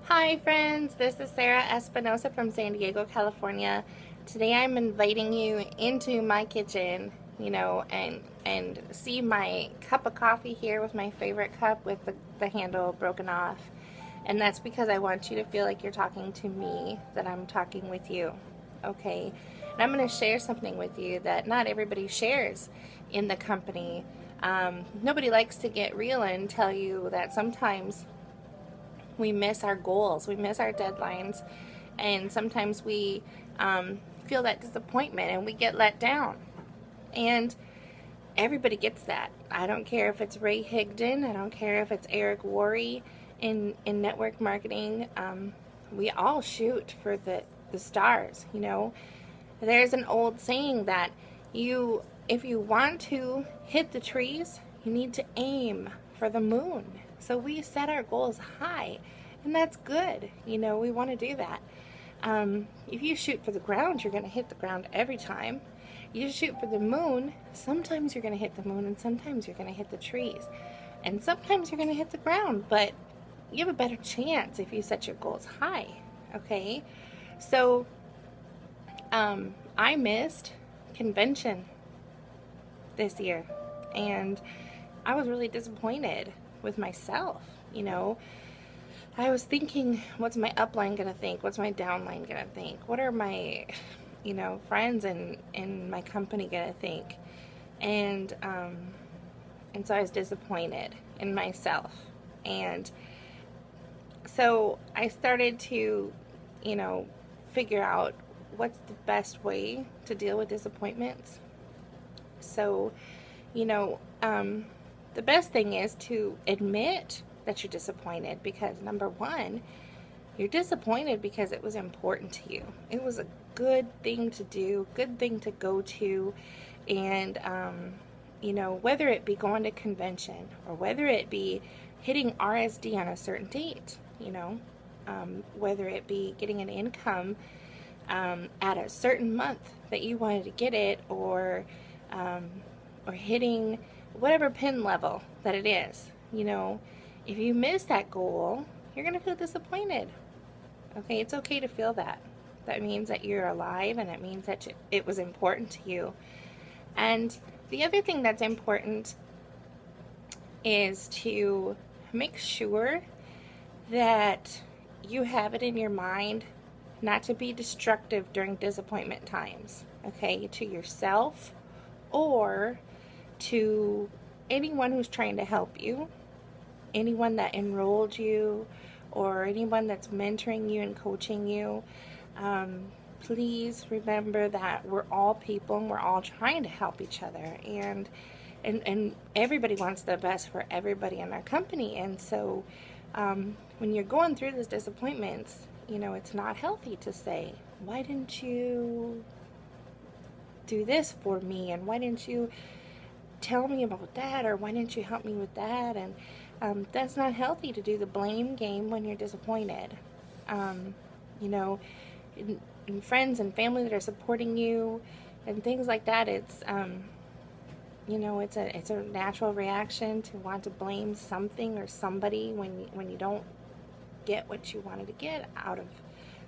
Hi friends, this is Sarah Espinosa from San Diego, California. Today I'm inviting you into my kitchen, and see my cup of coffee here with my favorite cup with the handle broken off. And that's because I want you to feel like you're talking to me, that I'm talking with you. Okay? And I'm going to share something with you that not everybody shares in the company. Nobody likes to get real and tell you that sometimes we miss our goals, we miss our deadlines, and sometimes we feel that disappointment and we get let down. And everybody gets that. I don't care if it's Ray Higdon, I don't care if it's Eric Worre in network marketing. We all shoot for the stars, you know. There's an old saying that if you want to hit the trees, you need to aim for the moon. So we set our goals high, and that's good. You know, we want to do that. If you shoot for the ground, you're going to hit the ground every time. You shoot for the moon, sometimes you're going to hit the moon, and sometimes you're going to hit the trees. And sometimes you're going to hit the ground, but you have a better chance if you set your goals high, okay? So, I missed convention this year, and I was really disappointed with myself. You know, I was thinking, what's my upline gonna think? What's my downline gonna think? What are my, friends in my company gonna think? And so I was disappointed in myself, and so I started to, figure out what's the best way to deal with disappointments. So, you know, the best thing is to admit that you're disappointed, because number one, you're disappointed because it was important to you. It was a good thing to do, good thing to go to, and, whether it be going to convention or whether it be hitting RSD on a certain date, whether it be getting an income at a certain month that you wanted to get it, or hitting whatever pin level that it is. If you miss that goal, you're going to feel disappointed. Okay, it's okay to feel that. That means that you're alive, and it means that it was important to you. And the other thing that's important is to make sure that you have it in your mind not to be destructive during disappointment times, okay, to yourself or to anyone who's trying to help you, anyone that enrolled you, or anyone that's mentoring you and coaching you. Please remember that we're all people, and we're all trying to help each other, and everybody wants the best for everybody in our company. And so when you're going through these disappointments, it's not healthy to say, why didn't you do this for me, and why didn't you tell me about that, or why didn't you help me with that? And that's not healthy to do the blame game when you're disappointed. In friends and family that are supporting you and things like that, it's it's a natural reaction to want to blame something or somebody when you don't get what you wanted to get out of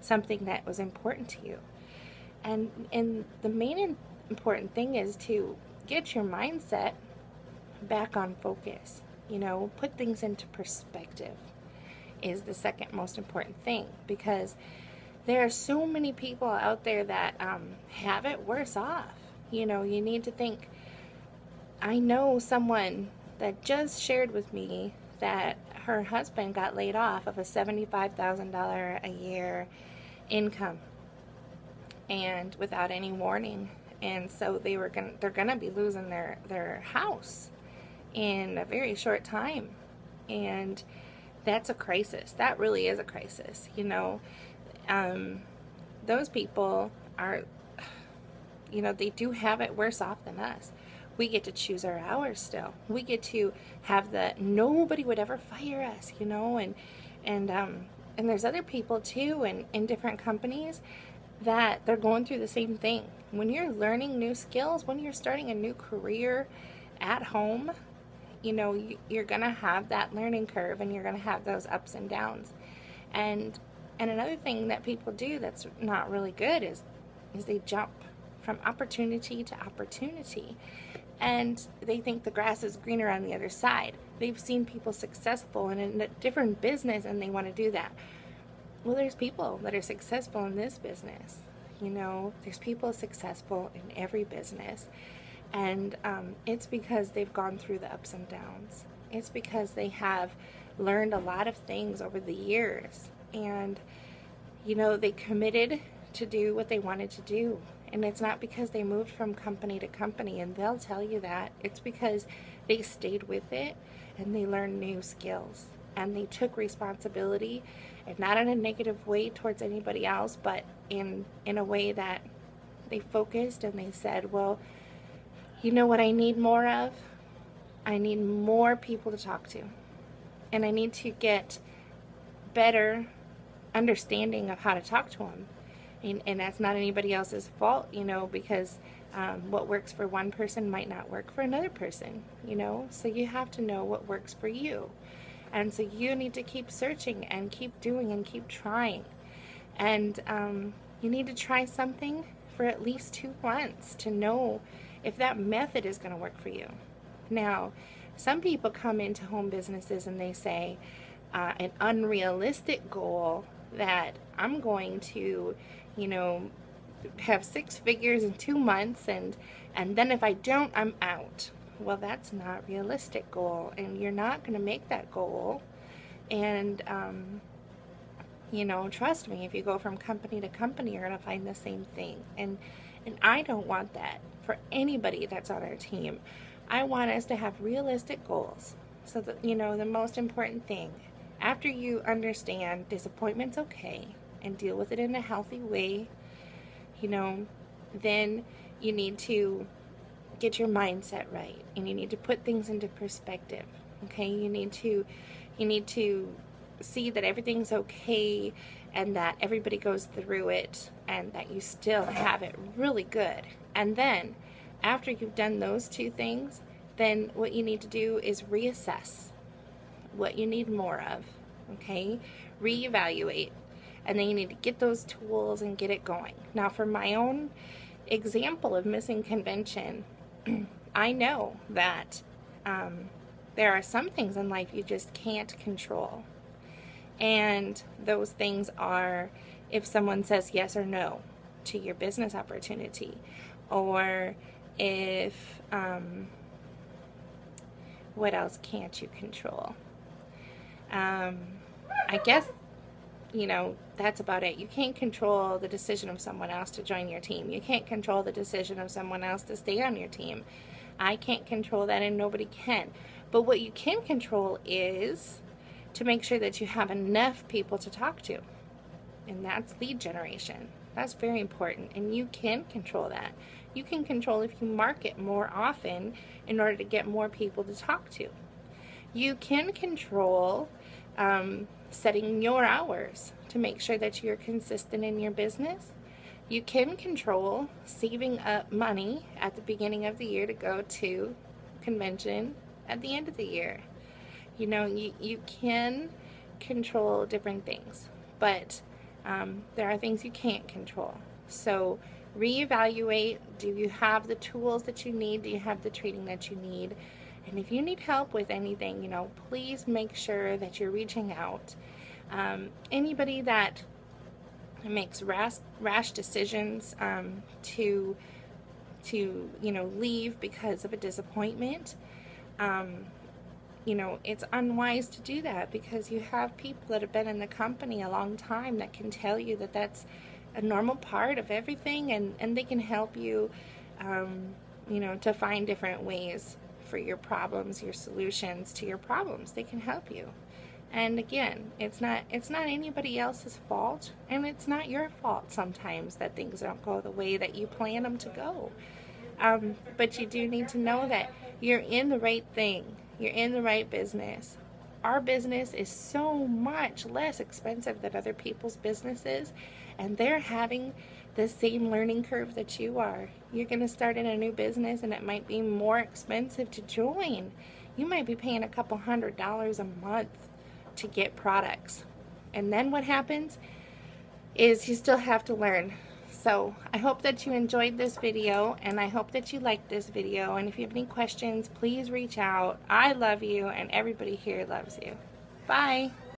something that was important to you. And the main important thing is to get your mindset back on focus. Put things into perspective is the second most important thing, because there are so many people out there that have it worse off. You need to think, I know someone that just shared with me that her husband got laid off of a $75,000 a year income, and without any warning. And so they're gonna be losing their house in a very short time. And that's a crisis. That really is a crisis. Those people are, they do have it worse off than us. We get to choose our hours still. We get to have nobody would ever fire us, and there's other people too in different companies that they're going through the same thing. When you're learning new skills, when you're starting a new career at home, you're going to have that learning curve, and you're going to have those ups and downs. And another thing that people do that's not really good is they jump from opportunity to opportunity, and they think the grass is greener on the other side. They've seen people successful in a different business and they want to do that. Well, there's people that are successful in this business. You know, there's people successful in every business. And it's because they've gone through the ups and downs. It's because they have learned a lot of things over the years. And, you know, they committed to do what they wanted to do. And it's not because they moved from company to company, and they'll tell you that. It's because they stayed with it and they learned new skills. And they took responsibility, and not in a negative way towards anybody else, but in a way that they focused and they said, well, you know what I need more of? I need more people to talk to. And I need to get better understanding of how to talk to them. And that's not anybody else's fault, you know, because what works for one person might not work for another person, you know. So you have to know what works for you. And so you need to keep searching and keep doing and keep trying. And you need to try something for at least 2 months to know if that method is going to work for you. Now, some people come into home businesses and they say an unrealistic goal that I'm going to, you know, have 6 figures in 2 months, and then if I don't, I'm out. Well, that's not a realistic goal, and you're not going to make that goal. And you know, trust me, if you go from company to company, you're going to find the same thing. And I don't want that for anybody that's on our team. I want us to have realistic goals. So that, you know, the most important thing, after you understand disappointment's okay and deal with it in a healthy way, you know, then you need to get your mindset right, and you need to put things into perspective. Okay, you need to see that everything's okay and that everybody goes through it and that you still have it really good. And then after you've done those 2 things, then what you need to do is reassess what you need more of. Okay, reevaluate, and then you need to get those tools and get it going. Now, for my own example of missing convention, I know that there are some things in life you just can't control. And those things are if someone says yes or no to your business opportunity, or if, what else can't you control? I guess, you know, that's about it. You can't control the decision of someone else to join your team. You can't control the decision of someone else to stay on your team. I can't control that, and nobody can. But what you can control is to make sure that you have enough people to talk to. And that's lead generation. That's very important, and you can control that. You can control if you market more often in order to get more people to talk to. You can control setting your hours to make sure that you're consistent in your business. You can control saving up money at the beginning of the year to go to convention at the end of the year. You know, you can control different things, but there are things you can't control. So reevaluate. Do you have the tools that you need? Do you have the training that you need? And if you need help with anything, you know, please make sure that you're reaching out. Anybody that makes rash decisions to you know, leave because of a disappointment, you know, it's unwise to do that, because you have people that have been in the company a long time that can tell you that that's a normal part of everything, and they can help you, you know, to find different ways for your problems, your solutions to your problems. They can help you. And again, it's not anybody else's fault, and it's not your fault sometimes that things don't go the way that you plan them to go. But you do need to know that you're in the right thing. You're in the right business. Our business is so much less expensive than other people's businesses, and they're having the same learning curve that you are. You're going to start in a new business, and it might be more expensive to join. You might be paying a couple $100s a month to get products. And then what happens is you still have to learn. So I hope that you enjoyed this video, and I hope that you liked this video. And if you have any questions, please reach out. I love you, and everybody here loves you. Bye.